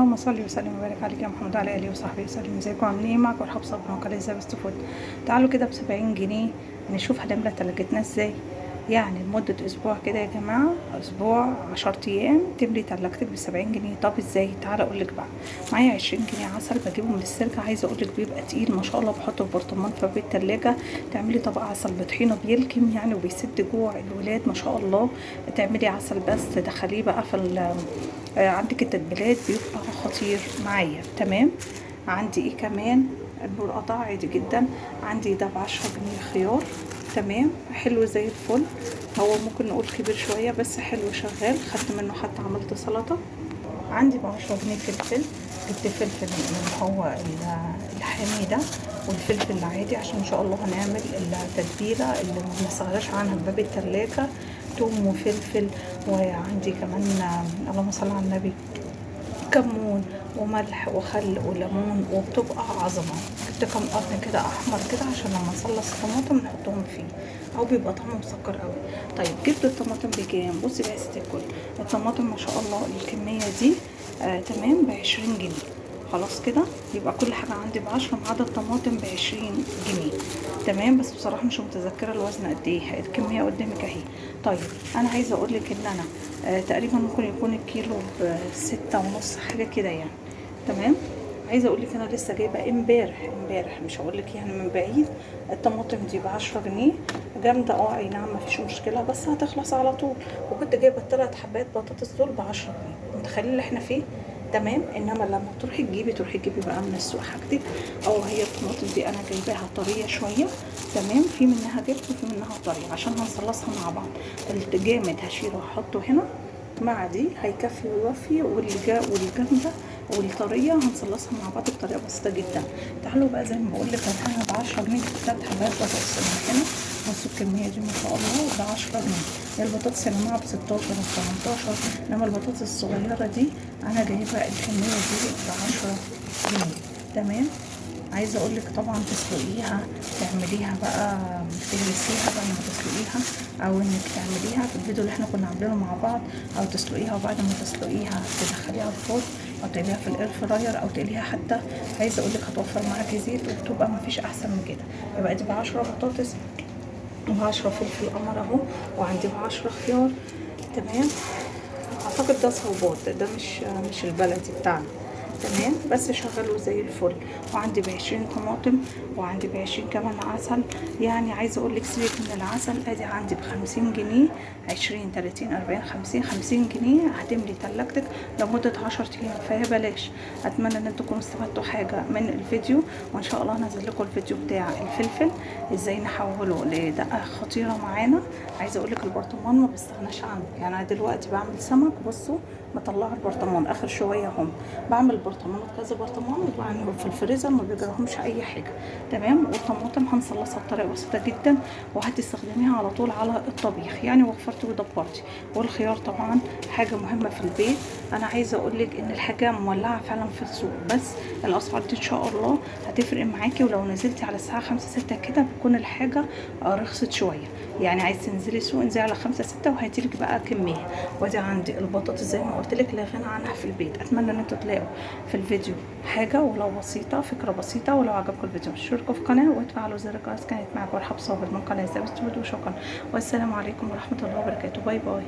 اللهم صل وسلم وبارك عليك يا محمد وعلى اله وصحبه وسلم. ازيكم عاملين ايه؟ معكم رحاب صبرا وقناه ازاي بست فود. تعالوا كده ب70 جنيه نشوف هنملى تلاجتنا ازاي. يعني لمده اسبوع كده يا جماعه، اسبوع 10 ايام تملي تلاجتك ب70 جنيه. طب ازاي؟ تعالى اقول لك بقى. معايا 20 جنيه عسل بجيبه من السرجه، عايزه اقول لك بيبقى تقيل ما شاء الله، بحطه في برطمان في بيت التلاجه. تعملي طبق عسل بطحينه بيلكم يعني وبيسد جوع الولاد ما شاء الله. تعملي عسل بس تدخليه بقى في عندك التتبيلات بيبقى خطير معايا. تمام. عندي ايه كمان؟ النور قطع عادي جدا. عندي ده ب10 جنيه خيار. تمام، حلو زي الفل. هو ممكن نقول كبير شويه بس حلو شغال، خدت منه حتى عملت سلطه. عندي ب10 جنيه فلفل. جبت فلفل اللي هو الحامي ده والفلفل العادي عشان ان شاء الله هنعمل التتبيله اللي ما بنستغناش عنها في باب التلاجة. توم وفلفل، وعندي كمان اللهم صل على النبي كمون وملح وخل وليمون، وبتبقى عظمه. جبت كام قرن كده احمر كده عشان لما نخلص الطماطم نحطهم فيه، او بيبقى طعمه مسكر قوي. طيب جبت الطماطم بكام؟ بصي بقى يا ست الكل، الطماطم ما شاء الله الكميه دي تمام ب20 جنيه. خلاص كده يبقى كل حاجه عندي ب10 ما عدا الطماطم ب20 جنيه. تمام، بس بصراحه مش متذكره الوزن قد ايه، الكميه قدامك اهي. طيب انا عايزه اقول لك ان انا تقريبا ممكن يكون الكيلو ب6.5 حاجه كده يعني. تمام. عايزه اقول لك انا لسه جايبه امبارح مش هقول لك يعني من بعيد. الطماطم دي ب10 جنيه، جامده اي نعم مفيش مشكله بس هتخلص على طول. وكنت جايبه 3 حبات بطاطس دول ب10 جنيه. متخيلين اللي احنا فيه؟ تمام. انما لما تروحي تجيبي بقى من السوق حاجتك، او هي الطماطم دي انا جايباها طريه شويه. تمام، في منها جبت وفي منها طريه عشان هنصلصها مع بعض. الجامد هشيله واحطه هنا مع دي هيكفي ويوفي، والجامده والطريه هنصلصها مع بعض بطريقه بسيطه جدا. تعالوا بقى زي ما بقول لك انا ب10 جنيه جبت 3 حبات بطاطس من هنا. بصوا الكميه دي ما شاء الله ب10 جنيه. البطاطس يا جماعه ب16 و18، انما البطاطس الصغيره دي انا جايبه الكميه دي ب10 جنيه. تمام. عايزه اقول لك طبعا تسلقيها، تعمليها بقى تهرسيها بعد ما تسلقيها، او انك تعمليها في الفيديو اللي احنا كنا عاملينه مع بعض، او تسلقيها وبعد ما تسلقيها تدخليها الفرن، او تقليها في الاير فراير، او تقليها حتى. عايزه اقول لك هتوفر معاكي زيت وبتبقى مفيش احسن من كده. يبقى دي ب10 بطاطس و10 فلفل قمر اهو، وعندي ب10 خيار. تمام. اعتقد ده صوبات، ده مش البلدي بتاعنا. تمام، بس شغله زي الفل. وعندي ب20 طماطم، وعندي ب20 كمان عسل. يعني عايزه اقول لك سيبك من العسل، ادي عندي ب50 جنيه. 20 30 40 50 جنيه هتملي تلاجتك لمده 10 ايام، فهي بلاش. اتمنى ان انتم تكونوا استفدتوا حاجه من الفيديو، وان شاء الله هنزل لكم الفيديو بتاع الفلفل ازاي نحوله لدقه خطيره معانا. عايزه اقول لك البرطمان ما بستغناش عنه. يعني انا دلوقتي بعمل سمك، بصوا مطلعه البرطمان اخر شويه هم. بعمل برطمانات كذا برطمان وبعملهم في الفريزر ما بيجراهمش اي حاجه. تمام. والطماطم هنصلصها بطريقه بسيطه جدا، وهتستخدميها على طول على الطبيخ، يعني وفرتي ودبرتي. والخيار طبعا حاجه مهمه في البيت. انا عايزه اقول لك ان الحاجه مولعه فعلا في السوق، بس الاسعار دي ان شاء الله هتفرق معاكي. ولو نزلتي على الساعه 5 6 كده بتكون الحاجه رخصت شويه. يعني عايز تنزلي السوق انزلي على 5 6 وهيجيلك بقى كميه. ودي عندي البطاطس زي ما قلت لك لا غنى عنها في البيت. اتمنى ان انتوا تلاقوا في الفيديو حاجه ولو بسيطه، فكره بسيطه. ولو عجبكم الفيديو اشتركوا في القناه وتفعلوا زر الجرس. كانت معاكم رحاب صابر من قناه زي بست فود، وشكرا والسلام عليكم ورحمه الله وبركاته. باي باي.